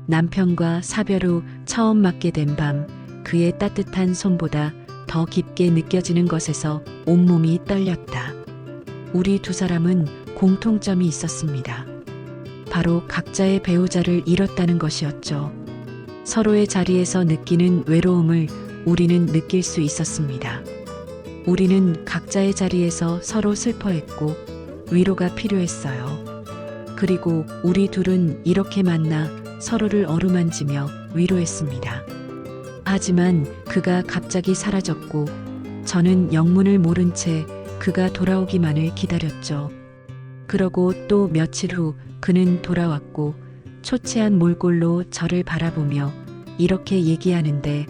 남편과 사별 후 처음 맞게 된 밤, 그의 따뜻한 손보다 더 깊게 느껴지는 것에서 온몸이 떨렸다. 우리 두 사람은 공통점이 있었습니다. 바로 각자의 배우자를 잃었다는 것이었죠. 서로의 자리에서 느끼는 외로움을 우리는 느낄 수 있었습니다. 우리는 각자의 자리에서 서로 슬퍼했고 위로가 필요했어요. 그리고 우리 둘은 이렇게 만나 서로를 어루만지며 위로했습니다. 하지만 그가 갑자기 사라졌고 저는 영문을 모른 채 그가 돌아오기만을 기다렸죠. 그러고 또 며칠 후 그는 돌아왔고 초췌한 몰골로 저를 바라보며 이렇게 얘기하는데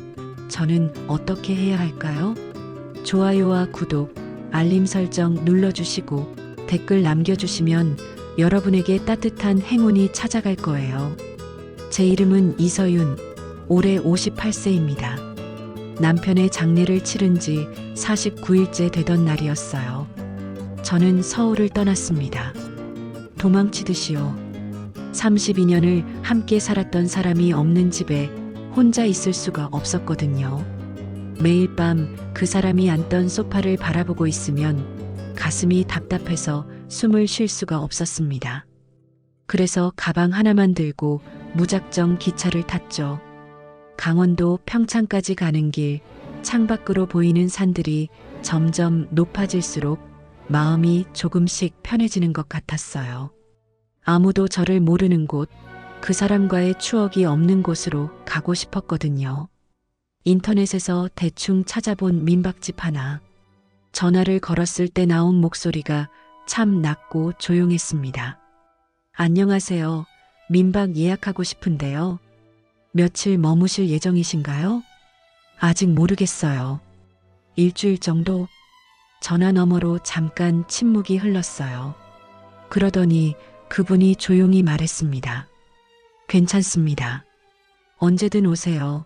저는 어떻게 해야 할까요? 좋아요와 구독, 알림 설정 눌러주시고 댓글 남겨주시면 여러분에게 따뜻한 행운이 찾아갈 거예요. 제 이름은 이서윤, 올해 58세입니다. 남편의 장례를 치른 지 49일째 되던 날이었어요. 저는 서울을 떠났습니다. 도망치듯이요. 32년을 함께 살았던 사람이 없는 집에 혼자 있을 수가 없었거든요. 매일 밤 그 사람이 앉던 소파를 바라보고 있으면 가슴이 답답해서 숨을 쉴 수가 없었습니다. 그래서 가방 하나만 들고 무작정 기차를 탔죠. 강원도 평창까지 가는 길, 창밖으로 보이는 산들이 점점 높아질수록 마음이 조금씩 편해지는 것 같았어요. 아무도 저를 모르는 곳, 그 사람과의 추억이 없는 곳으로 가고 싶었거든요. 인터넷에서 대충 찾아본 민박집 하나. 전화를 걸었을 때 나온 목소리가 참 낮고 조용했습니다. 안녕하세요. 민박 예약하고 싶은데요. 며칠 머무실 예정이신가요? 아직 모르겠어요. 일주일 정도? 전화 너머로 잠깐 침묵이 흘렀어요. 그러더니 그분이 조용히 말했습니다. 괜찮습니다. 언제든 오세요.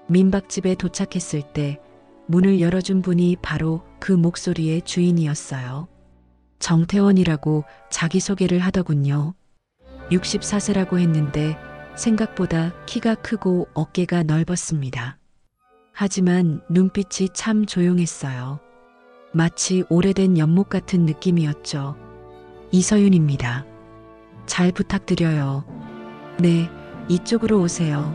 민박집에 도착했을 때 문을 열어준 분이 바로 그 목소리의 주인이었어요. 정태원이라고 자기소개를 하더군요. 64세라고 했는데 생각보다 키가 크고 어깨가 넓었습니다. 하지만 눈빛이 참 조용했어요. 마치 오래된 연못 같은 느낌이었죠. 이서윤입니다. 잘 부탁드려요. 네, 이쪽으로 오세요.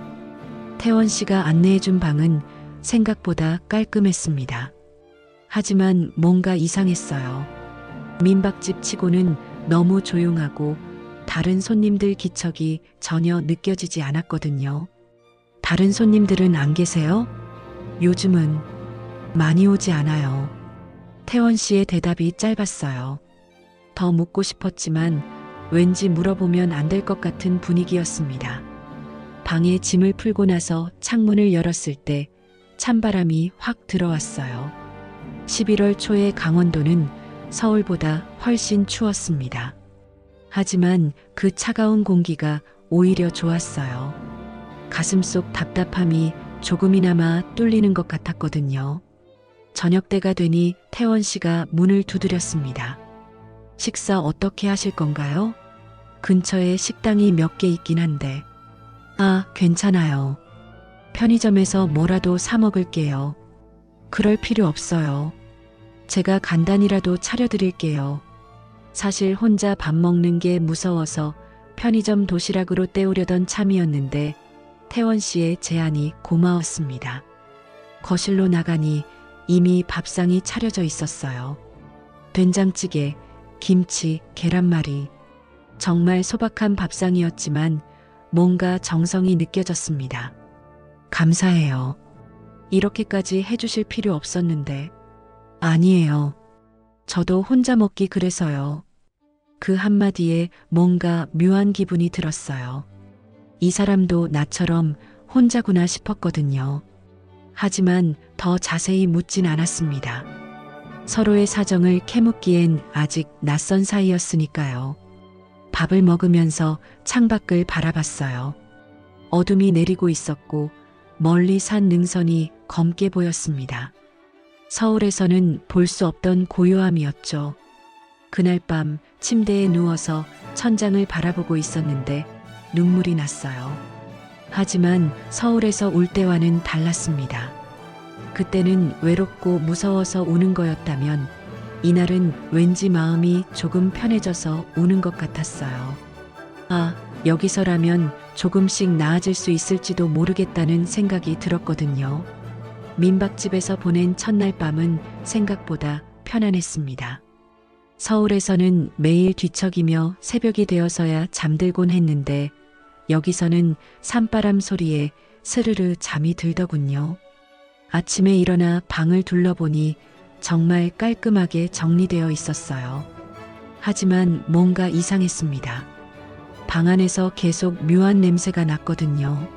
태원 씨가 안내해준 방은 생각보다 깔끔했습니다. 하지만 뭔가 이상했어요. 민박집 치고는 너무 조용하고 다른 손님들 기척이 전혀 느껴지지 않았거든요. 다른 손님들은 안 계세요? 요즘은 많이 오지 않아요. 태원 씨의 대답이 짧았어요. 더 묻고 싶었지만 왠지 물어보면 안 될 것 같은 분위기였습니다. 방에 짐을 풀고 나서 창문을 열었을 때 찬바람이 확 들어왔어요. 11월 초의 강원도는 서울보다 훨씬 추웠습니다. 하지만 그 차가운 공기가 오히려 좋았어요. 가슴속 답답함이 조금이나마 뚫리는 것 같았거든요. 저녁 때가 되니 태원 씨가 문을 두드렸습니다. 식사 어떻게 하실 건가요? 근처에 식당이 몇 개 있긴 한데. 아, 괜찮아요. 편의점에서 뭐라도 사 먹을게요. 그럴 필요 없어요. 제가 간단히라도 차려드릴게요. 사실 혼자 밥 먹는 게 무서워서 편의점 도시락으로 때우려던 참이었는데 태원 씨의 제안이 고마웠습니다. 거실로 나가니 이미 밥상이 차려져 있었어요. 된장찌개, 김치, 계란말이. 정말 소박한 밥상이었지만 뭔가 정성이 느껴졌습니다. 감사해요. 이렇게까지 해주실 필요 없었는데. 아니에요. 저도 혼자 먹기 그래서요. 그 한마디에 뭔가 묘한 기분이 들었어요. 이 사람도 나처럼 혼자구나 싶었거든요. 하지만 더 자세히 묻진 않았습니다. 서로의 사정을 캐묻기엔 아직 낯선 사이였으니까요. 밥을 먹으면서 창밖을 바라봤어요. 어둠이 내리고 있었고 멀리 산 능선이 검게 보였습니다. 서울에서는 볼 수 없던 고요함이었죠. 그날 밤 침대에 누워서 천장을 바라보고 있었는데 눈물이 났어요. 하지만 서울에서 울 때와는 달랐습니다. 그때는 외롭고 무서워서 우는 거였다면 이날은 왠지 마음이 조금 편해져서 우는 것 같았어요. 아, 여기서라면 조금씩 나아질 수 있을지도 모르겠다는 생각이 들었거든요. 민박집에서 보낸 첫날 밤은 생각보다 편안했습니다. 서울에서는 매일 뒤척이며 새벽이 되어서야 잠들곤 했는데 여기서는 산바람 소리에 스르르 잠이 들더군요. 아침에 일어나 방을 둘러보니 정말 깔끔하게 정리되어 있었어요. 하지만 뭔가 이상했습니다. 방 안에서 계속 묘한 냄새가 났거든요.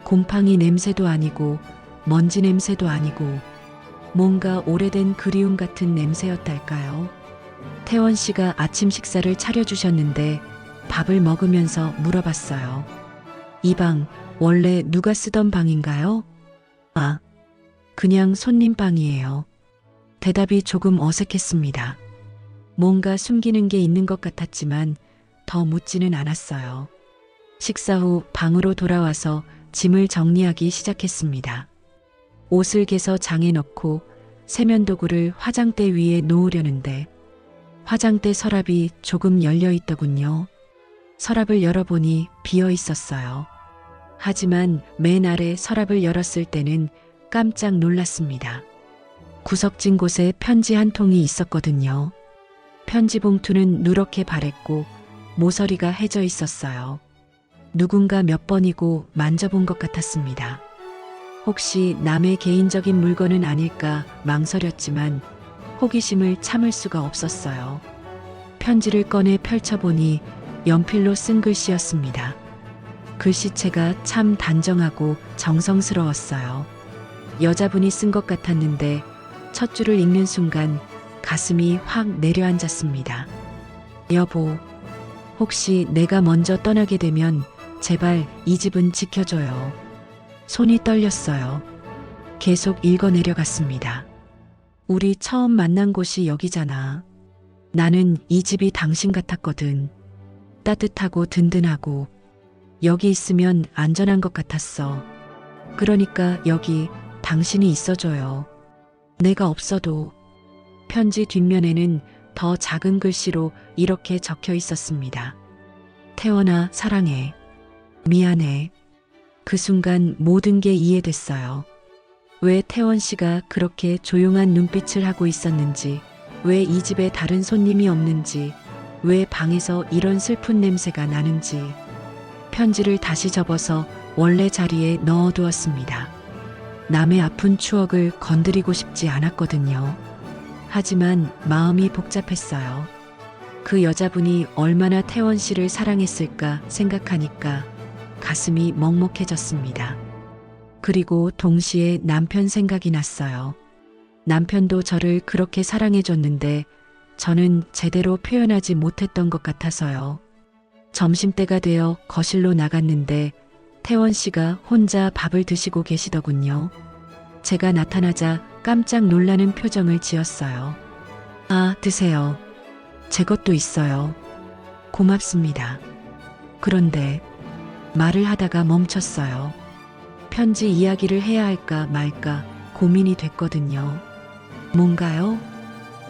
곰팡이 냄새도 아니고 먼지 냄새도 아니고 뭔가 오래된 그리움 같은 냄새였달까요? 태원 씨가 아침 식사를 차려주셨는데 밥을 먹으면서 물어봤어요. 이 방 원래 누가 쓰던 방인가요? 아, 그냥 손님 방이에요. 대답이 조금 어색했습니다. 뭔가 숨기는 게 있는 것 같았지만 더 묻지는 않았어요. 식사 후 방으로 돌아와서 짐을 정리하기 시작했습니다. 옷을 개서 장에 넣고 세면도구를 화장대 위에 놓으려는데 화장대 서랍이 조금 열려 있더군요. 서랍을 열어보니 비어 있었어요. 하지만 맨 아래 서랍을 열었을 때는 깜짝 놀랐습니다. 구석진 곳에 편지 한 통이 있었거든요. 편지 봉투는 누렇게 바랬고 모서리가 해져 있었어요. 누군가 몇 번이고 만져본 것 같았습니다. 혹시 남의 개인적인 물건은 아닐까 망설였지만 호기심을 참을 수가 없었어요. 편지를 꺼내 펼쳐보니 연필로 쓴 글씨였습니다. 글씨체가 참 단정하고 정성스러웠어요. 여자분이 쓴 것 같았는데 첫 줄을 읽는 순간 가슴이 확 내려앉았습니다. 여보, 혹시 내가 먼저 떠나게 되면 제발 이 집은 지켜줘요. 손이 떨렸어요. 계속 읽어 내려갔습니다. 우리 처음 만난 곳이 여기잖아. 나는 이 집이 당신 같았거든. 따뜻하고 든든하고 여기 있으면 안전한 것 같았어. 그러니까 여기 당신이 있어줘요. 내가 없어도. 편지 뒷면에는 더 작은 글씨로 이렇게 적혀 있었습니다. 태원아, 사랑해. 미안해. 그 순간 모든 게 이해됐어요. 왜 태원 씨가 그렇게 조용한 눈빛을 하고 있었는지, 왜 이 집에 다른 손님이 없는지, 왜 방에서 이런 슬픈 냄새가 나는지. 편지를 다시 접어서 원래 자리에 넣어두었습니다. 남의 아픈 추억을 건드리고 싶지 않았거든요. 하지만 마음이 복잡했어요. 그 여자분이 얼마나 태원 씨를 사랑했을까 생각하니까 가슴이 먹먹해졌습니다. 그리고 동시에 남편 생각이 났어요. 남편도 저를 그렇게 사랑해줬는데 저는 제대로 표현하지 못했던 것 같아서요. 점심때가 되어 거실로 나갔는데 태원 씨가 혼자 밥을 드시고 계시더군요. 제가 나타나자 깜짝 놀라는 표정을 지었어요. 아, 드세요. 제 것도 있어요. 고맙습니다. 그런데 말을 하다가 멈췄어요. 편지 이야기를 해야 할까 말까 고민이 됐거든요. 뭔가요?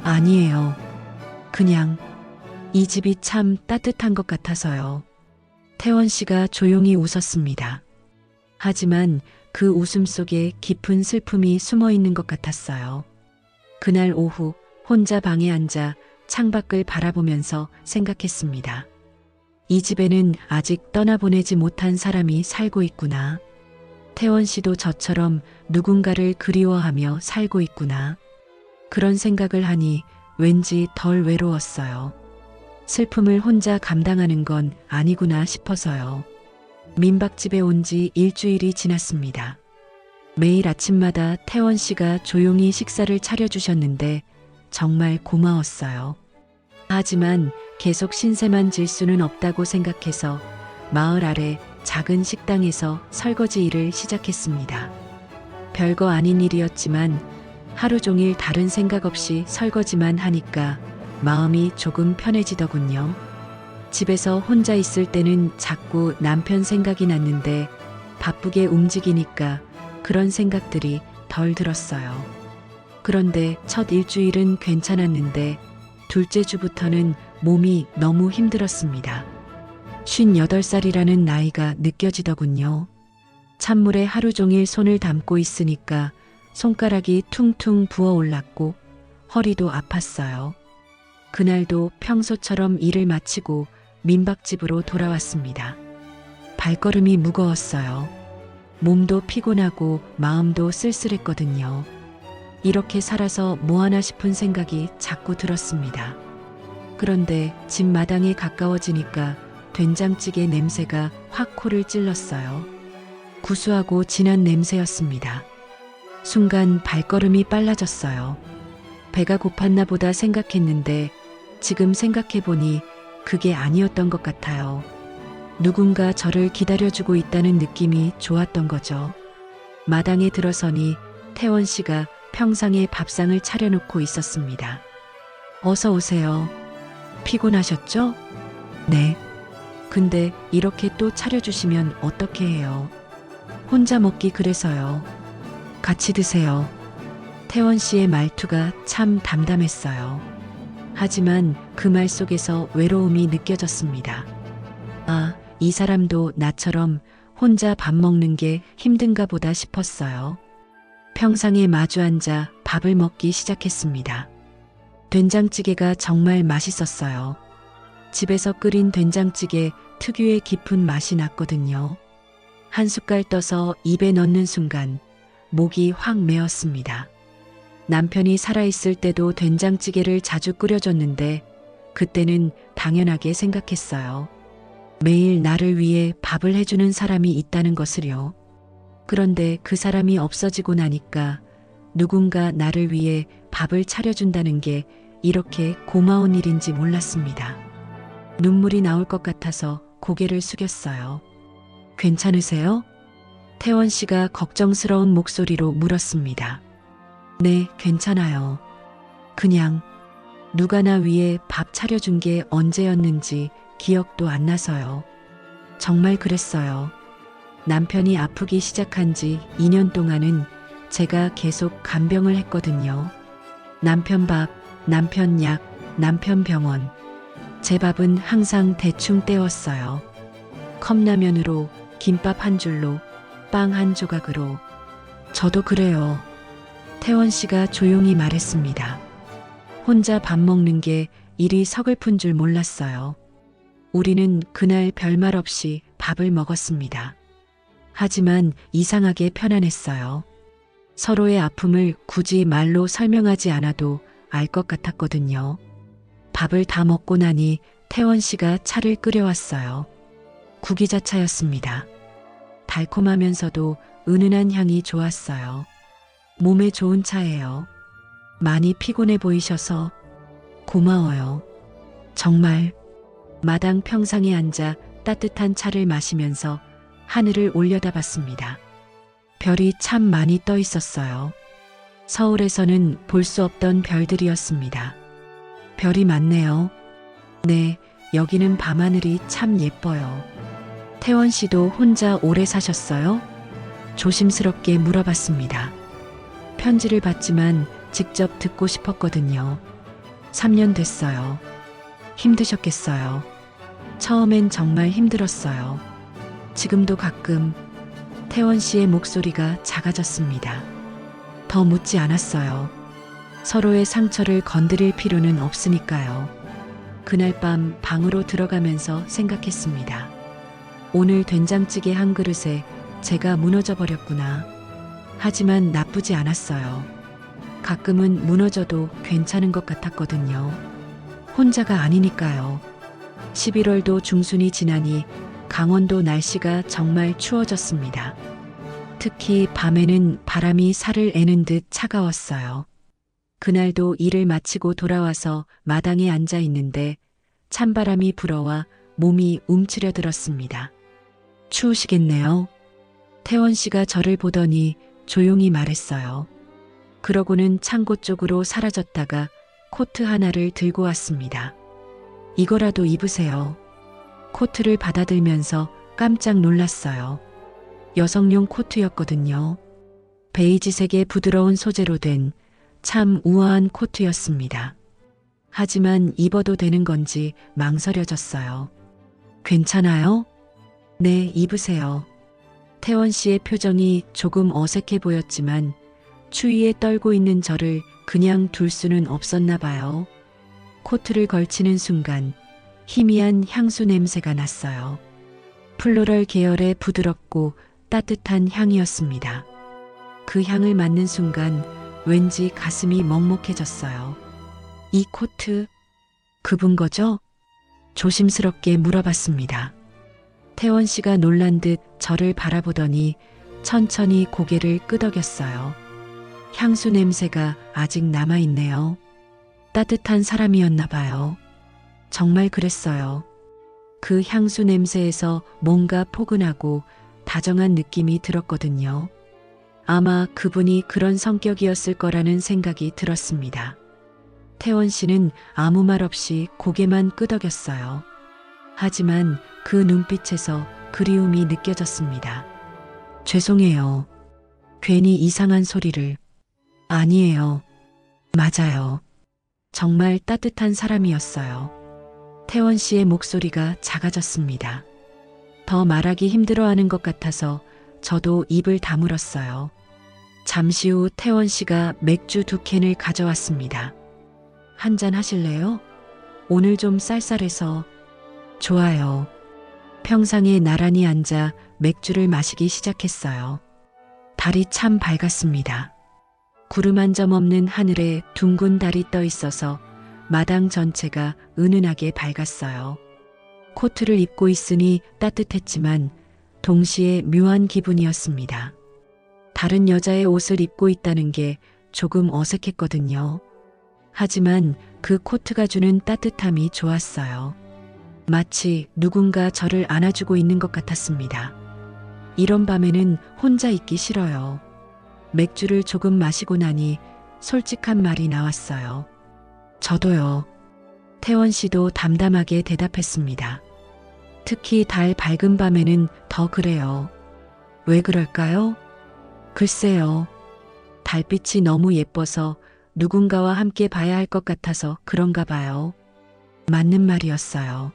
아니에요. 그냥 이 집이 참 따뜻한 것 같아서요. 태원 씨가 조용히 웃었습니다. 하지만 그 웃음 속에 깊은 슬픔이 숨어 있는 것 같았어요. 그날 오후 혼자 방에 앉아 창밖을 바라보면서 생각했습니다. 이 집에는 아직 떠나보내지 못한 사람이 살고 있구나. 태원 씨도 저처럼 누군가를 그리워하며 살고 있구나. 그런 생각을 하니 왠지 덜 외로웠어요. 슬픔을 혼자 감당하는 건 아니구나 싶어서요. 민박집에 온 지 일주일이 지났습니다. 매일 아침마다 태원 씨가 조용히 식사를 차려주셨는데 정말 고마웠어요. 하지만 계속 신세만 질 수는 없다고 생각해서 마을 아래 작은 식당에서 설거지 일을 시작했습니다. 별거 아닌 일이었지만 하루 종일 다른 생각 없이 설거지만 하니까 마음이 조금 편해지더군요. 집에서 혼자 있을 때는 자꾸 남편 생각이 났는데 바쁘게 움직이니까 그런 생각들이 덜 들었어요. 그런데 첫 일주일은 괜찮았는데 둘째 주부터는 몸이 너무 힘들었습니다. 58살이라는 나이가 느껴지더군요. 찬물에 하루 종일 손을 담고 있으니까 손가락이 퉁퉁 부어올랐고 허리도 아팠어요. 그날도 평소처럼 일을 마치고 민박집으로 돌아왔습니다. 발걸음이 무거웠어요. 몸도 피곤하고 마음도 쓸쓸했거든요. 이렇게 살아서 뭐하나 싶은 생각이 자꾸 들었습니다. 그런데 집 마당에 가까워지니까 된장찌개 냄새가 확 코를 찔렀어요. 구수하고 진한 냄새였습니다. 순간 발걸음이 빨라졌어요. 배가 고팠나 보다 생각했는데 지금 생각해보니 그게 아니었던 것 같아요. 누군가 저를 기다려주고 있다는 느낌이 좋았던 거죠. 마당에 들어서니 태원 씨가 평상에 밥상을 차려놓고 있었습니다. 어서 오세요. 피곤하셨죠? 네. 근데 이렇게 또 차려주시면 어떻게 해요? 혼자 먹기 그래서요. 같이 드세요. 태원 씨의 말투가 참 담담했어요. 하지만 그 말 속에서 외로움이 느껴졌습니다. 아, 이 사람도 나처럼 혼자 밥 먹는 게 힘든가 보다 싶었어요. 평상에 마주 앉아 밥을 먹기 시작했습니다. 된장찌개가 정말 맛있었어요. 집에서 끓인 된장찌개 특유의 깊은 맛이 났거든요. 한 숟갈 떠서 입에 넣는 순간 목이 확 메었습니다. 남편이 살아있을 때도 된장찌개를 자주 끓여줬는데 그때는 당연하게 생각했어요. 매일 나를 위해 밥을 해주는 사람이 있다는 것을요. 그런데 그 사람이 없어지고 나니까 누군가 나를 위해 밥을 차려준다는 게 이렇게 고마운 일인지 몰랐습니다. 눈물이 나올 것 같아서 고개를 숙였어요. 괜찮으세요? 태원 씨가 걱정스러운 목소리로 물었습니다. 네, 괜찮아요. 그냥 누가 나 위해 밥 차려준 게 언제였는지 기억도 안 나서요. 정말 그랬어요. 남편이 아프기 시작한 지 2년 동안은 제가 계속 간병을 했거든요. 남편 밥, 남편 약, 남편 병원. 제 밥은 항상 대충 때웠어요. 컵라면으로, 김밥 한 줄로, 빵 한 조각으로. 저도 그래요. 태원 씨가 조용히 말했습니다. 혼자 밥 먹는 게 이리 서글픈 줄 몰랐어요. 우리는 그날 별말 없이 밥을 먹었습니다. 하지만 이상하게 편안했어요. 서로의 아픔을 굳이 말로 설명하지 않아도 알 것 같았거든요. 밥을 다 먹고 나니 태원 씨가 차를 끓여왔어요. 구기자차였습니다. 달콤하면서도 은은한 향이 좋았어요. 몸에 좋은 차예요. 많이 피곤해 보이셔서 고마워요. 정말. 마당 평상에 앉아 따뜻한 차를 마시면서 하늘을 올려다봤습니다. 별이 참 많이 떠 있었어요. 서울에서는 볼 수 없던 별들이었습니다. 별이 많네요. 네, 여기는 밤하늘이 참 예뻐요. 태원 씨도 혼자 오래 사셨어요? 조심스럽게 물어봤습니다. 편지를 받지만 직접 듣고 싶었거든요. 3년 됐어요. 힘드셨겠어요. 처음엔 정말 힘들었어요. 지금도 가끔. 태원 씨의 목소리가 작아졌습니다. 더 묻지 않았어요. 서로의 상처를 건드릴 필요는 없으니까요. 그날 밤 방으로 들어가면서 생각했습니다. 오늘 된장찌개 한 그릇에 제가 무너져 버렸구나. 하지만 나쁘지 않았어요. 가끔은 무너져도 괜찮은 것 같았거든요. 혼자가 아니니까요. 11월도 중순이 지나니 강원도 날씨가 정말 추워졌습니다. 특히 밤에는 바람이 살을 애는 듯 차가웠어요. 그날도 일을 마치고 돌아와서 마당에 앉아 있는데 찬바람이 불어와 몸이 움츠려 들었습니다. 추우시겠네요. 태원 씨가 저를 보더니 조용히 말했어요. 그러고는 창고 쪽으로 사라졌다가 코트 하나를 들고 왔습니다. 이거라도 입으세요. 코트를 받아들면서 깜짝 놀랐어요. 여성용 코트였거든요. 베이지색의 부드러운 소재로 된 참 우아한 코트였습니다. 하지만 입어도 되는 건지 망설여졌어요. 괜찮아요? 네, 입으세요. 태원 씨의 표정이 조금 어색해 보였지만 추위에 떨고 있는 저를 그냥 둘 수는 없었나 봐요. 코트를 걸치는 순간 희미한 향수 냄새가 났어요. 플로럴 계열의 부드럽고 따뜻한 향이었습니다. 그 향을 맡는 순간 왠지 가슴이 먹먹해졌어요. 이 코트, 그분 거죠? 조심스럽게 물어봤습니다. 태원 씨가 놀란 듯 저를 바라보더니 천천히 고개를 끄덕였어요. 향수 냄새가 아직 남아있네요. 따뜻한 사람이었나 봐요. 정말 그랬어요. 그 향수 냄새에서 뭔가 포근하고 다정한 느낌이 들었거든요. 아마 그분이 그런 성격이었을 거라는 생각이 들었습니다. 태원 씨는 아무 말 없이 고개만 끄덕였어요. 하지만 그 눈빛에서 그리움이 느껴졌습니다. 죄송해요. 괜히 이상한 소리를. 아니에요. 맞아요. 정말 따뜻한 사람이었어요. 태원 씨의 목소리가 작아졌습니다. 더 말하기 힘들어하는 것 같아서 저도 입을 다물었어요. 잠시 후 태원 씨가 맥주 2캔을 가져왔습니다. 한잔 하실래요? 오늘 좀 쌀쌀해서. 좋아요. 평상에 나란히 앉아 맥주를 마시기 시작했어요. 달이 참 밝았습니다. 구름 한 점 없는 하늘에 둥근 달이 떠 있어서 마당 전체가 은은하게 밝았어요. 코트를 입고 있으니 따뜻했지만 동시에 묘한 기분이었습니다. 다른 여자의 옷을 입고 있다는 게 조금 어색했거든요. 하지만 그 코트가 주는 따뜻함이 좋았어요. 마치 누군가 저를 안아주고 있는 것 같았습니다. 이런 밤에는 혼자 있기 싫어요. 맥주를 조금 마시고 나니 솔직한 말이 나왔어요. 저도요. 태원 씨도 담담하게 대답했습니다. 특히 달 밝은 밤에는 더 그래요. 왜 그럴까요? 글쎄요. 달빛이 너무 예뻐서 누군가와 함께 봐야 할 것 같아서 그런가 봐요. 맞는 말이었어요.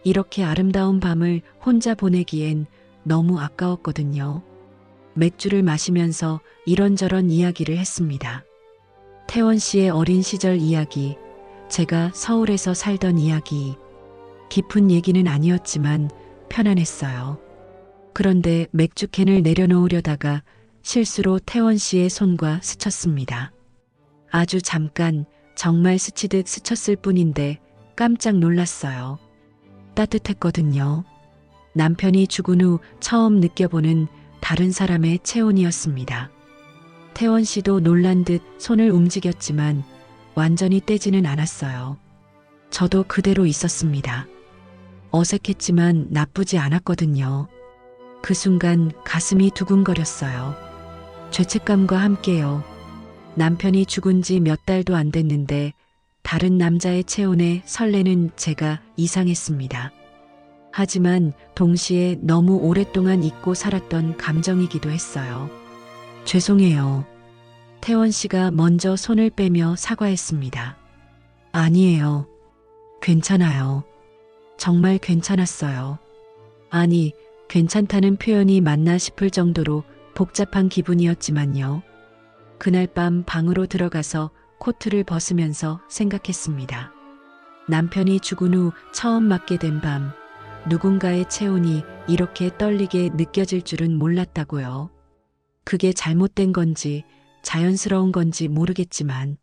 이렇게 아름다운 밤을 혼자 보내기엔 너무 아까웠거든요. 맥주를 마시면서 이런저런 이야기를 했습니다. 태원 씨의 어린 시절 이야기, 제가 서울에서 살던 이야기, 깊은 얘기는 아니었지만 편안했어요. 그런데 맥주캔을 내려놓으려다가 실수로 태원 씨의 손과 스쳤습니다. 아주 잠깐, 정말 스치듯 스쳤을 뿐인데 깜짝 놀랐어요. 따뜻했거든요. 남편이 죽은 후 처음 느껴보는 다른 사람의 체온이었습니다. 태원 씨도 놀란 듯 손을 움직였지만 완전히 떼지는 않았어요. 저도 그대로 있었습니다. 어색했지만 나쁘지 않았거든요. 그 순간 가슴이 두근거렸어요. 죄책감과 함께요. 남편이 죽은 지 몇 달도 안 됐는데 다른 남자의 체온에 설레는 제가 이상했습니다. 하지만 동시에 너무 오랫동안 잊고 살았던 감정이기도 했어요. 죄송해요. 태원 씨가 먼저 손을 빼며 사과했습니다. 아니에요. 괜찮아요. 정말 괜찮았어요. 아니, 괜찮다는 표현이 맞나 싶을 정도로 복잡한 기분이었지만요. 그날 밤 방으로 들어가서 코트를 벗으면서 생각했습니다. 남편이 죽은 후 처음 맞게 된 밤, 누군가의 체온이 이렇게 떨리게 느껴질 줄은 몰랐다고요. 그게 잘못된 건지 자연스러운 건지 모르겠지만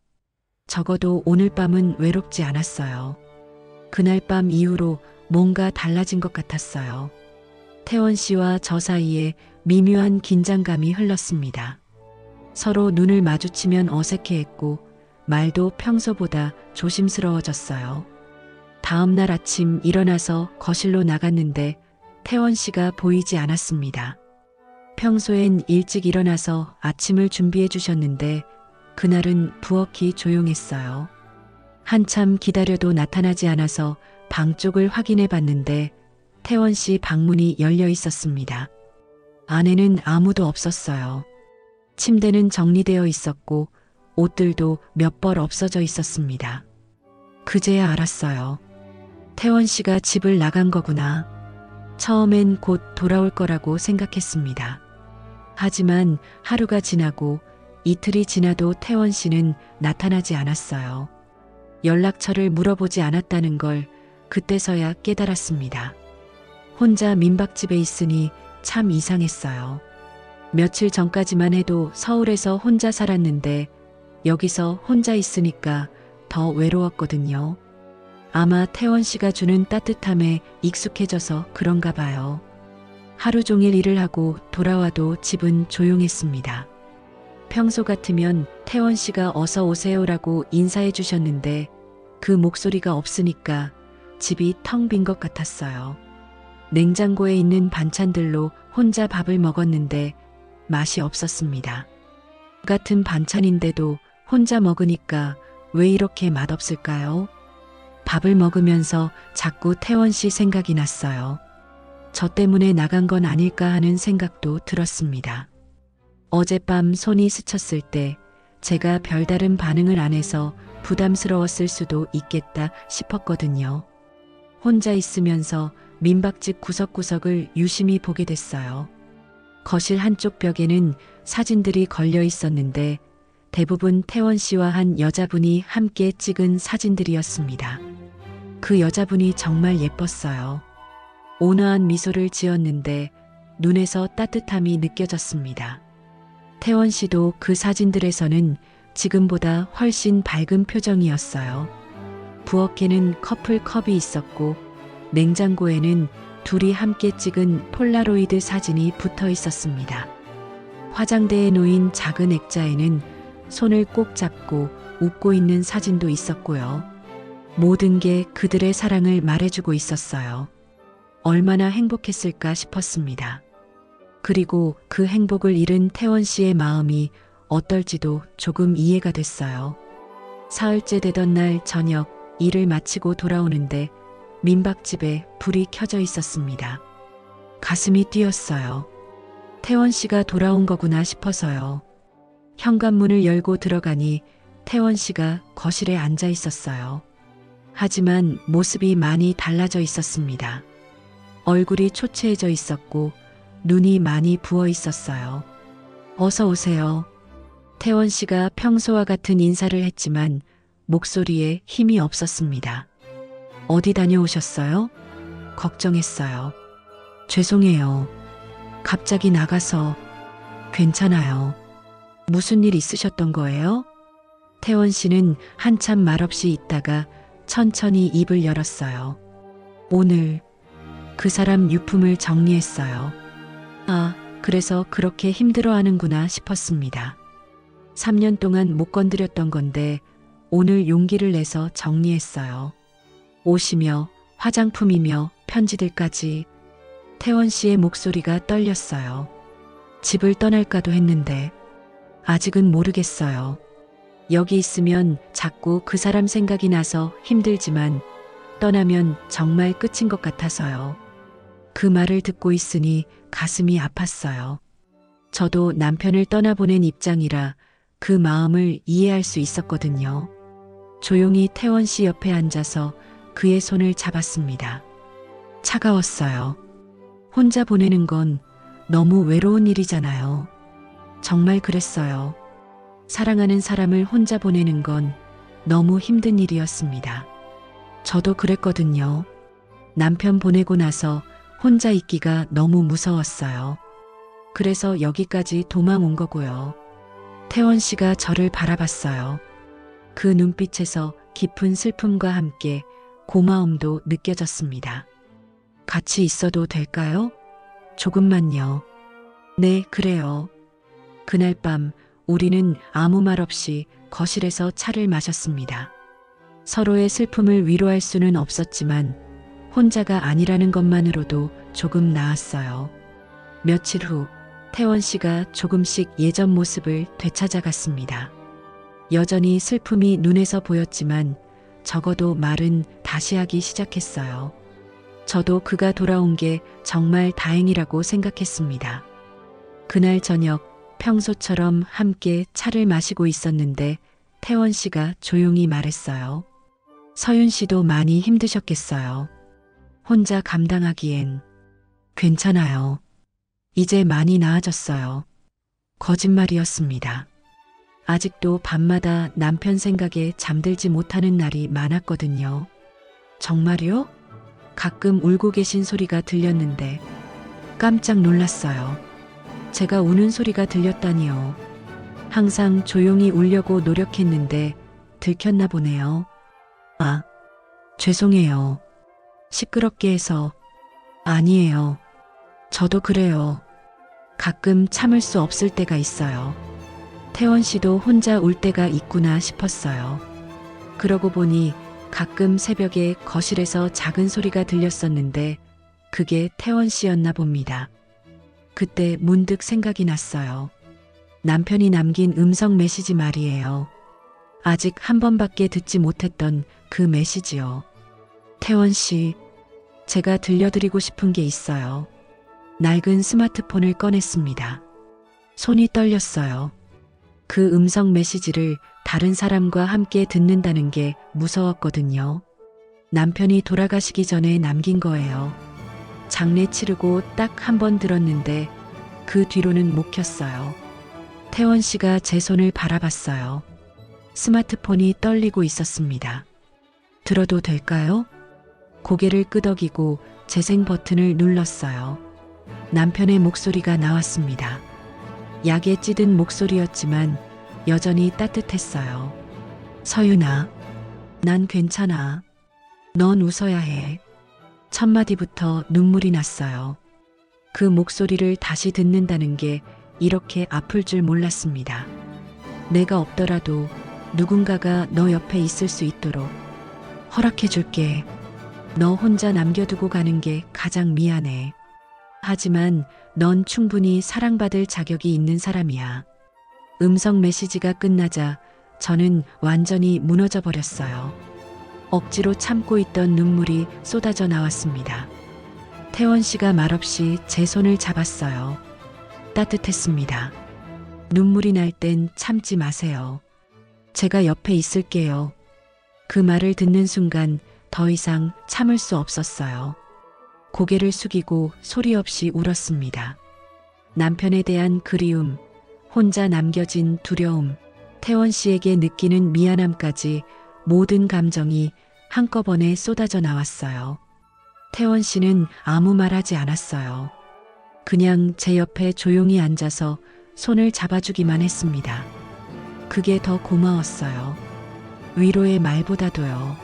적어도 오늘 밤은 외롭지 않았어요. 그날 밤 이후로 뭔가 달라진 것 같았어요. 태원 씨와 저 사이에 미묘한 긴장감이 흘렀습니다. 서로 눈을 마주치면 어색해했고 말도 평소보다 조심스러워졌어요. 다음 날 아침 일어나서 거실로 나갔는데 태원 씨가 보이지 않았습니다. 평소엔 일찍 일어나서 아침을 준비해 주셨는데 그날은 부엌이 조용했어요. 한참 기다려도 나타나지 않아서 방 쪽을 확인해 봤는데 태원 씨 방문이 열려 있었습니다. 안에는 아무도 없었어요. 침대는 정리되어 있었고 옷들도 몇 벌 없어져 있었습니다. 그제야 알았어요. 태원 씨가 집을 나간 거구나. 처음엔 곧 돌아올 거라고 생각했습니다. 하지만 하루가 지나고 이틀이 지나도 태원 씨는 나타나지 않았어요. 연락처를 물어보지 않았다는 걸 그때서야 깨달았습니다. 혼자 민박집에 있으니 참 이상했어요. 며칠 전까지만 해도 서울에서 혼자 살았는데 여기서 혼자 있으니까 더 외로웠거든요. 아마 태원 씨가 주는 따뜻함에 익숙해져서 그런가 봐요. 하루 종일 일을 하고 돌아와도 집은 조용했습니다. 평소 같으면 태원 씨가 어서 오세요라고 인사해 주셨는데 그 목소리가 없으니까 집이 텅 빈 것 같았어요. 냉장고에 있는 반찬들로 혼자 밥을 먹었는데 맛이 없었습니다. 같은 반찬인데도 혼자 먹으니까 왜 이렇게 맛없을까요? 밥을 먹으면서 자꾸 태원 씨 생각이 났어요. 저 때문에 나간 건 아닐까 하는 생각도 들었습니다. 어젯밤 손이 스쳤을 때 제가 별다른 반응을 안 해서 부담스러웠을 수도 있겠다 싶었거든요. 혼자 있으면서 민박집 구석구석을 유심히 보게 됐어요. 거실 한쪽 벽에는 사진들이 걸려 있었는데 대부분 태원 씨와 한 여자분이 함께 찍은 사진들이었습니다. 그 여자분이 정말 예뻤어요. 온화한 미소를 지었는데 눈에서 따뜻함이 느껴졌습니다. 태원 씨도 그 사진들에서는 지금보다 훨씬 밝은 표정이었어요. 부엌에는 커플 컵이 있었고 냉장고에는 둘이 함께 찍은 폴라로이드 사진이 붙어 있었습니다. 화장대에 놓인 작은 액자에는 손을 꼭 잡고 웃고 있는 사진도 있었고요. 모든 게 그들의 사랑을 말해주고 있었어요. 얼마나 행복했을까 싶었습니다. 그리고 그 행복을 잃은 태원 씨의 마음이 어떨지도 조금 이해가 됐어요. 사흘째 되던 날 저녁 일을 마치고 돌아오는데 민박집에 불이 켜져 있었습니다. 가슴이 뛰었어요. 태원 씨가 돌아온 거구나 싶어서요. 현관문을 열고 들어가니 태원 씨가 거실에 앉아 있었어요. 하지만 모습이 많이 달라져 있었습니다. 얼굴이 초췌해져 있었고 눈이 많이 부어 있었어요. 어서 오세요. 태원 씨가 평소와 같은 인사를 했지만 목소리에 힘이 없었습니다. 어디 다녀오셨어요? 걱정했어요. 죄송해요. 갑자기 나가서. 괜찮아요. 무슨 일 있으셨던 거예요? 태원 씨는 한참 말없이 있다가 천천히 입을 열었어요. 오늘 그 사람 유품을 정리했어요. 아, 그래서 그렇게 힘들어하는구나 싶었습니다. 3년 동안 못 건드렸던 건데 오늘 용기를 내서 정리했어요. 옷이며 화장품이며 편지들까지. 태원 씨의 목소리가 떨렸어요. 집을 떠날까도 했는데 아직은 모르겠어요. 여기 있으면 자꾸 그 사람 생각이 나서 힘들지만 떠나면 정말 끝인 것 같아서요. 그 말을 듣고 있으니 가슴이 아팠어요. 저도 남편을 떠나보낸 입장이라 그 마음을 이해할 수 있었거든요. 조용히 태원 씨 옆에 앉아서 그의 손을 잡았습니다. 차가웠어요. 혼자 보내는 건 너무 외로운 일이잖아요. 정말 그랬어요. 사랑하는 사람을 혼자 보내는 건 너무 힘든 일이었습니다. 저도 그랬거든요. 남편 보내고 나서 혼자 있기가 너무 무서웠어요. 그래서 여기까지 도망 온 거고요. 태원 씨가 저를 바라봤어요. 그 눈빛에서 깊은 슬픔과 함께 고마움도 느껴졌습니다. 같이 있어도 될까요? 조금만요. 네, 그래요. 그날 밤 우리는 아무 말 없이 거실에서 차를 마셨습니다. 서로의 슬픔을 위로할 수는 없었지만 혼자가 아니라는 것만으로도 조금 나았어요. 며칠 후 태원 씨가 조금씩 예전 모습을 되찾아갔습니다. 여전히 슬픔이 눈에서 보였지만 적어도 말은 다시 하기 시작했어요. 저도 그가 돌아온 게 정말 다행이라고 생각했습니다. 그날 저녁 평소처럼 함께 차를 마시고 있었는데 태원 씨가 조용히 말했어요. 서윤 씨도 많이 힘드셨겠어요. 혼자 감당하기엔. 괜찮아요. 이제 많이 나아졌어요. 거짓말이었습니다. 아직도 밤마다 남편 생각에 잠들지 못하는 날이 많았거든요. 정말요? 가끔 울고 계신 소리가 들렸는데 깜짝 놀랐어요. 제가 우는 소리가 들렸다니요. 항상 조용히 울려고 노력했는데 들켰나 보네요. 아, 죄송해요. 시끄럽게 해서. 아니에요. 저도 그래요. 가끔 참을 수 없을 때가 있어요. 태원 씨도 혼자 울 때가 있구나 싶었어요. 그러고 보니 가끔 새벽에 거실에서 작은 소리가 들렸었는데 그게 태원 씨였나 봅니다. 그때 문득 생각이 났어요. 남편이 남긴 음성 메시지 말이에요. 아직 한 번밖에 듣지 못했던 그 메시지요. 태원 씨, 제가 들려드리고 싶은 게 있어요. 낡은 스마트폰을 꺼냈습니다. 손이 떨렸어요. 그 음성 메시지를 다른 사람과 함께 듣는다는 게 무서웠거든요. 남편이 돌아가시기 전에 남긴 거예요. 장례 치르고 딱 한 번 들었는데 그 뒤로는 못 켰어요. 태원 씨가 제 손을 바라봤어요. 스마트폰이 떨리고 있었습니다. 들어도 될까요? 고개를 끄덕이고 재생 버튼을 눌렀어요. 남편의 목소리가 나왔습니다. 약에 찌든 목소리였지만 여전히 따뜻했어요. 서윤아, 난 괜찮아. 넌 웃어야 해. 첫 마디부터 눈물이 났어요. 그 목소리를 다시 듣는다는 게 이렇게 아플 줄 몰랐습니다. 내가 없더라도 누군가가 너 옆에 있을 수 있도록 허락해 줄게. 너 혼자 남겨두고 가는 게 가장 미안해. 하지만 넌 충분히 사랑받을 자격이 있는 사람이야. 음성 메시지가 끝나자 저는 완전히 무너져 버렸어요. 억지로 참고 있던 눈물이 쏟아져 나왔습니다. 태원 씨가 말없이 제 손을 잡았어요. 따뜻했습니다. 눈물이 날 땐 참지 마세요. 제가 옆에 있을게요. 그 말을 듣는 순간 더 이상 참을 수 없었어요. 고개를 숙이고 소리 없이 울었습니다. 남편에 대한 그리움, 혼자 남겨진 두려움, 태원 씨에게 느끼는 미안함까지 모든 감정이 한꺼번에 쏟아져 나왔어요. 태원 씨는 아무 말 하지 않았어요. 그냥 제 옆에 조용히 앉아서 손을 잡아주기만 했습니다. 그게 더 고마웠어요. 위로의 말보다도요.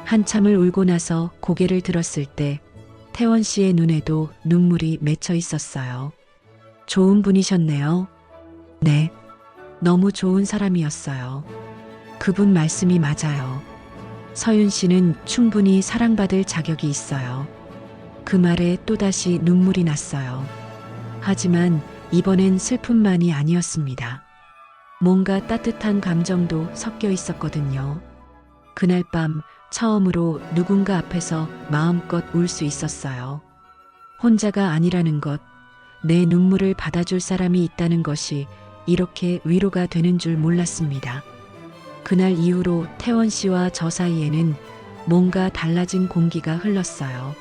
한참을 울고 나서 고개를 들었을 때 태원 씨의 눈에도 눈물이 맺혀 있었어요. 좋은 분이셨네요. 네, 너무 좋은 사람이었어요. 그분 말씀이 맞아요. 서윤 씨는 충분히 사랑받을 자격이 있어요. 그 말에 또다시 눈물이 났어요. 하지만 이번엔 슬픔만이 아니었습니다. 뭔가 따뜻한 감정도 섞여 있었거든요. 그날 밤 처음으로 누군가 앞에서 마음껏 울 수 있었어요. 혼자가 아니라는 것, 내 눈물을 받아줄 사람이 있다는 것이 이렇게 위로가 되는 줄 몰랐습니다. 그날 이후로 태원 씨와 저 사이에는 뭔가 달라진 공기가 흘렀어요.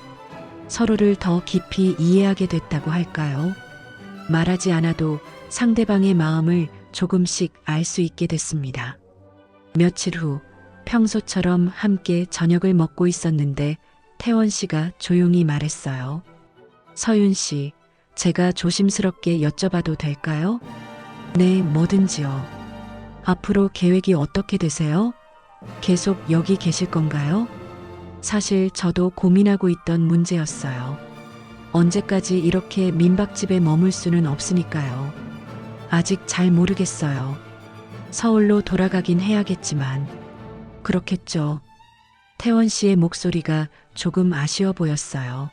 서로를 더 깊이 이해하게 됐다고 할까요? 말하지 않아도 상대방의 마음을 조금씩 알 수 있게 됐습니다. 며칠 후 평소처럼 함께 저녁을 먹고 있었는데 태원 씨가 조용히 말했어요. 서윤 씨, 제가 조심스럽게 여쭤봐도 될까요? 네, 뭐든지요. 앞으로 계획이 어떻게 되세요? 계속 여기 계실 건가요? 사실 저도 고민하고 있던 문제였어요. 언제까지 이렇게 민박집에 머물 수는 없으니까요. 아직 잘 모르겠어요. 서울로 돌아가긴 해야겠지만. 그렇겠죠. 태원 씨의 목소리가 조금 아쉬워 보였어요.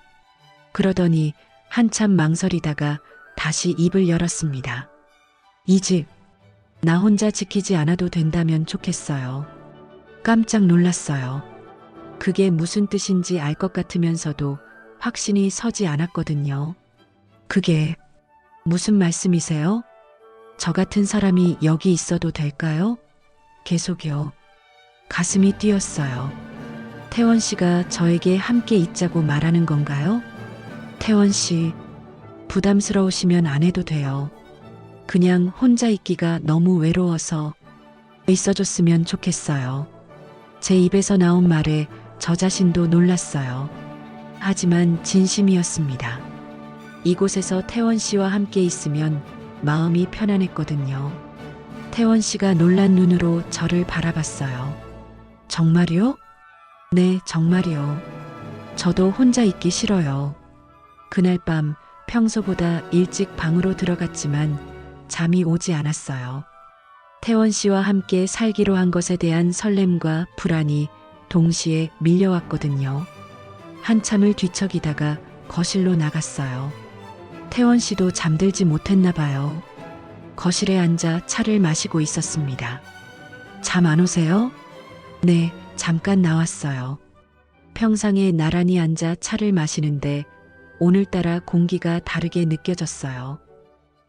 그러더니 한참 망설이다가 다시 입을 열었습니다. 이 집, 나 혼자 지키지 않아도 된다면 좋겠어요. 깜짝 놀랐어요. 그게 무슨 뜻인지 알 것 같으면서도 확신이 서지 않았거든요. 그게 무슨 말씀이세요? 저 같은 사람이 여기 있어도 될까요? 계속요. 가슴이 뛰었어요. 태원 씨가 저에게 함께 있자고 말하는 건가요? 태원 씨, 부담스러우시면 안 해도 돼요. 그냥 혼자 있기가 너무 외로워서 있어줬으면 좋겠어요. 제 입에서 나온 말에 저 자신도 놀랐어요. 하지만 진심이었습니다. 이곳에서 태원 씨와 함께 있으면 마음이 편안했거든요. 태원 씨가 놀란 눈으로 저를 바라봤어요. 정말요? 네, 정말이요. 저도 혼자 있기 싫어요. 그날 밤 평소보다 일찍 방으로 들어갔지만 잠이 오지 않았어요. 태원 씨와 함께 살기로 한 것에 대한 설렘과 불안이 동시에 밀려왔거든요. 한참을 뒤척이다가 거실로 나갔어요. 태원 씨도 잠들지 못했나 봐요. 거실에 앉아 차를 마시고 있었습니다. 잠 안 오세요? 네, 잠깐 나왔어요. 평상에 나란히 앉아 차를 마시는데 오늘따라 공기가 다르게 느껴졌어요.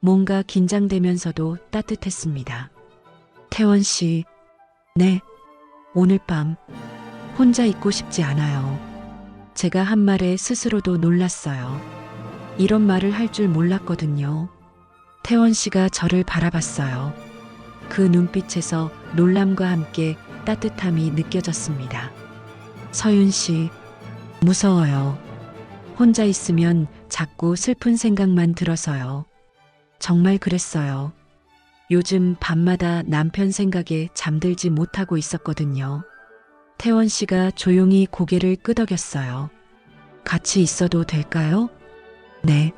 뭔가 긴장되면서도 따뜻했습니다. 태원 씨, 네, 오늘 밤 혼자 있고 싶지 않아요. 제가 한 말에 스스로도 놀랐어요. 이런 말을 할 줄 몰랐거든요. 태원 씨가 저를 바라봤어요. 그 눈빛에서 놀람과 함께 따뜻함이 느껴졌습니다. 서윤 씨, 무서워요. 혼자 있으면 자꾸 슬픈 생각만 들어서요. 정말 그랬어요. 요즘 밤마다 남편 생각에 잠들지 못하고 있었거든요. 태원 씨가 조용히 고개를 끄덕였어요. 같이 있어도 될까요? 네.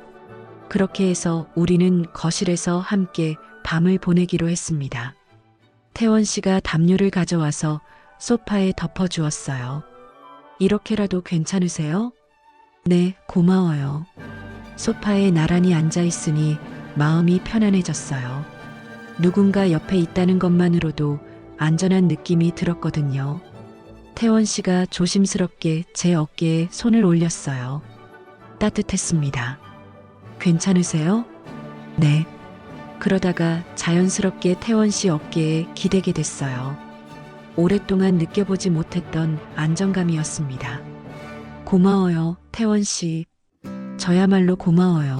그렇게 해서 우리는 거실에서 함께 밤을 보내기로 했습니다. 태원 씨가 담요를 가져와서 소파에 덮어주었어요. 이렇게라도 괜찮으세요? 네, 고마워요. 소파에 나란히 앉아 있으니 마음이 편안해졌어요. 누군가 옆에 있다는 것만으로도 안전한 느낌이 들었거든요. 태원 씨가 조심스럽게 제 어깨에 손을 올렸어요. 따뜻했습니다. 괜찮으세요? 네. 그러다가 자연스럽게 태원 씨 어깨에 기대게 됐어요. 오랫동안 느껴보지 못했던 안정감이었습니다. 고마워요, 태원 씨. 저야말로 고마워요.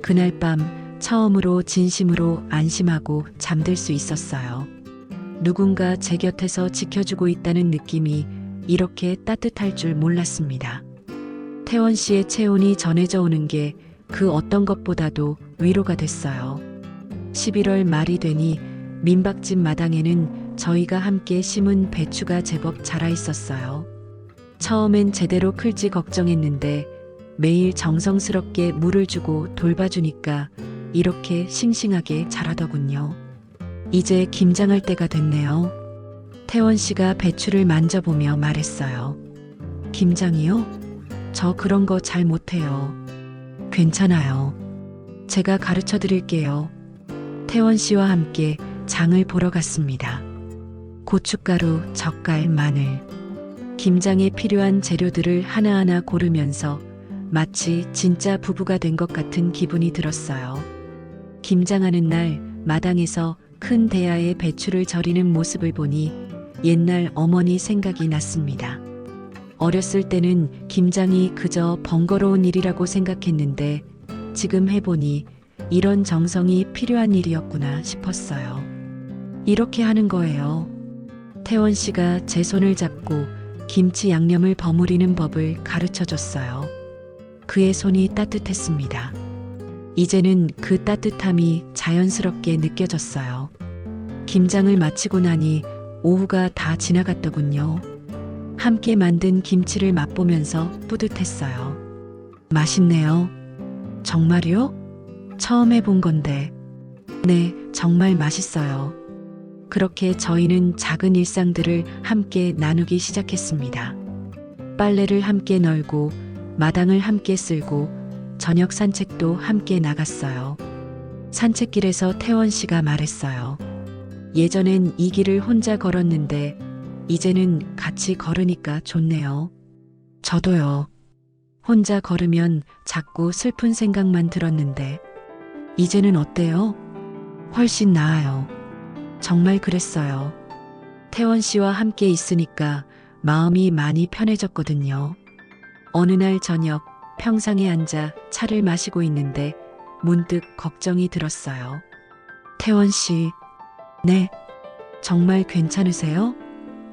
그날 밤 처음으로 진심으로 안심하고 잠들 수 있었어요. 누군가 제 곁에서 지켜주고 있다는 느낌이 이렇게 따뜻할 줄 몰랐습니다. 태원 씨의 체온이 전해져 오는 게 그 어떤 것보다도 위로가 됐어요. 11월 말이 되니 민박집 마당에는 저희가 함께 심은 배추가 제법 자라 있었어요. 처음엔 제대로 클지 걱정했는데 매일 정성스럽게 물을 주고 돌봐주니까 이렇게 싱싱하게 자라더군요. 이제 김장할 때가 됐네요. 태원 씨가 배추를 만져보며 말했어요. 김장이요? 저 그런 거 잘 못해요. 괜찮아요. 제가 가르쳐 드릴게요. 태원 씨와 함께 장을 보러 갔습니다. 고춧가루, 젓갈, 마늘, 김장에 필요한 재료들을 하나하나 고르면서 마치 진짜 부부가 된 것 같은 기분이 들었어요. 김장하는 날 마당에서 큰 대야에 배추를 절이는 모습을 보니 옛날 어머니 생각이 났습니다. 어렸을 때는 김장이 그저 번거로운 일이라고 생각했는데 지금 해보니 이런 정성이 필요한 일이었구나 싶었어요. 이렇게 하는 거예요. 태원 씨가 제 손을 잡고 김치 양념을 버무리는 법을 가르쳐 줬어요. 그의 손이 따뜻했습니다. 이제는 그 따뜻함이 자연스럽게 느껴졌어요. 김장을 마치고 나니 오후가 다 지나갔더군요. 함께 만든 김치를 맛보면서 뿌듯했어요. 맛있네요. 정말요? 처음 해본 건데. 네, 정말 맛있어요. 그렇게 저희는 작은 일상들을 함께 나누기 시작했습니다. 빨래를 함께 널고 마당을 함께 쓸고 저녁 산책도 함께 나갔어요. 산책길에서 태원 씨가 말했어요. 예전엔 이 길을 혼자 걸었는데 이제는 같이 걸으니까 좋네요. 저도요. 혼자 걸으면 자꾸 슬픈 생각만 들었는데 이제는 어때요? 훨씬 나아요. 정말 그랬어요. 태원 씨와 함께 있으니까 마음이 많이 편해졌거든요. 어느 날 저녁 평상에 앉아 차를 마시고 있는데 문득 걱정이 들었어요. 태원 씨, 네, 정말 괜찮으세요?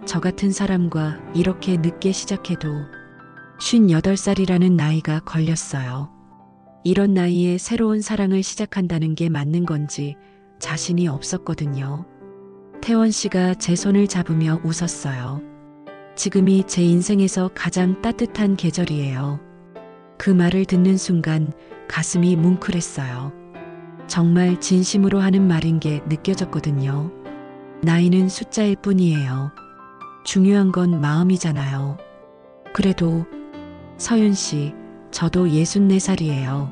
저 같은 사람과 이렇게 늦게 시작해도 58살이라는 나이가 걸렸어요. 이런 나이에 새로운 사랑을 시작한다는 게 맞는 건지 자신이 없었거든요. 태원 씨가 제 손을 잡으며 웃었어요. 지금이 제 인생에서 가장 따뜻한 계절이에요. 그 말을 듣는 순간 가슴이 뭉클했어요. 정말 진심으로 하는 말인 게 느껴졌거든요. 나이는 숫자일 뿐이에요. 중요한 건 마음이잖아요. 그래도 서윤 씨, 저도 64살이에요.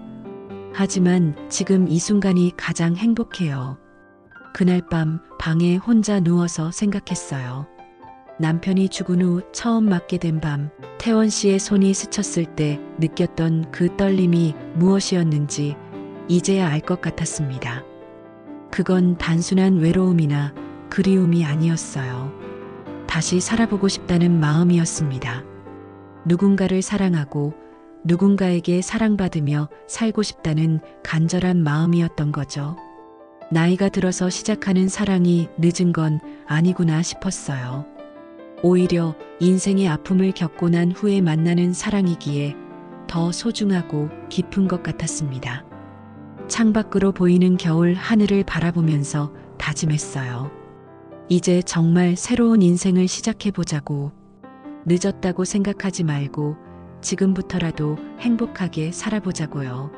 하지만 지금 이 순간이 가장 행복해요. 그날 밤 방에 혼자 누워서 생각했어요. 남편이 죽은 후 처음 맞게 된 밤, 태원 씨의 손이 스쳤을 때 느꼈던 그 떨림이 무엇이었는지 이제야 알 것 같았습니다. 그건 단순한 외로움이나 그리움이 아니었어요. 다시 살아보고 싶다는 마음이었습니다. 누군가를 사랑하고 누군가에게 사랑받으며 살고 싶다는 간절한 마음이었던 거죠. 나이가 들어서 시작하는 사랑이 늦은 건 아니구나 싶었어요. 오히려 인생의 아픔을 겪고 난 후에 만나는 사랑이기에 더 소중하고 깊은 것 같았습니다. 창밖으로 보이는 겨울 하늘을 바라보면서 다짐했어요. 이제 정말 새로운 인생을 시작해보자고. 늦었다고 생각하지 말고 지금부터라도 행복하게 살아보자고요.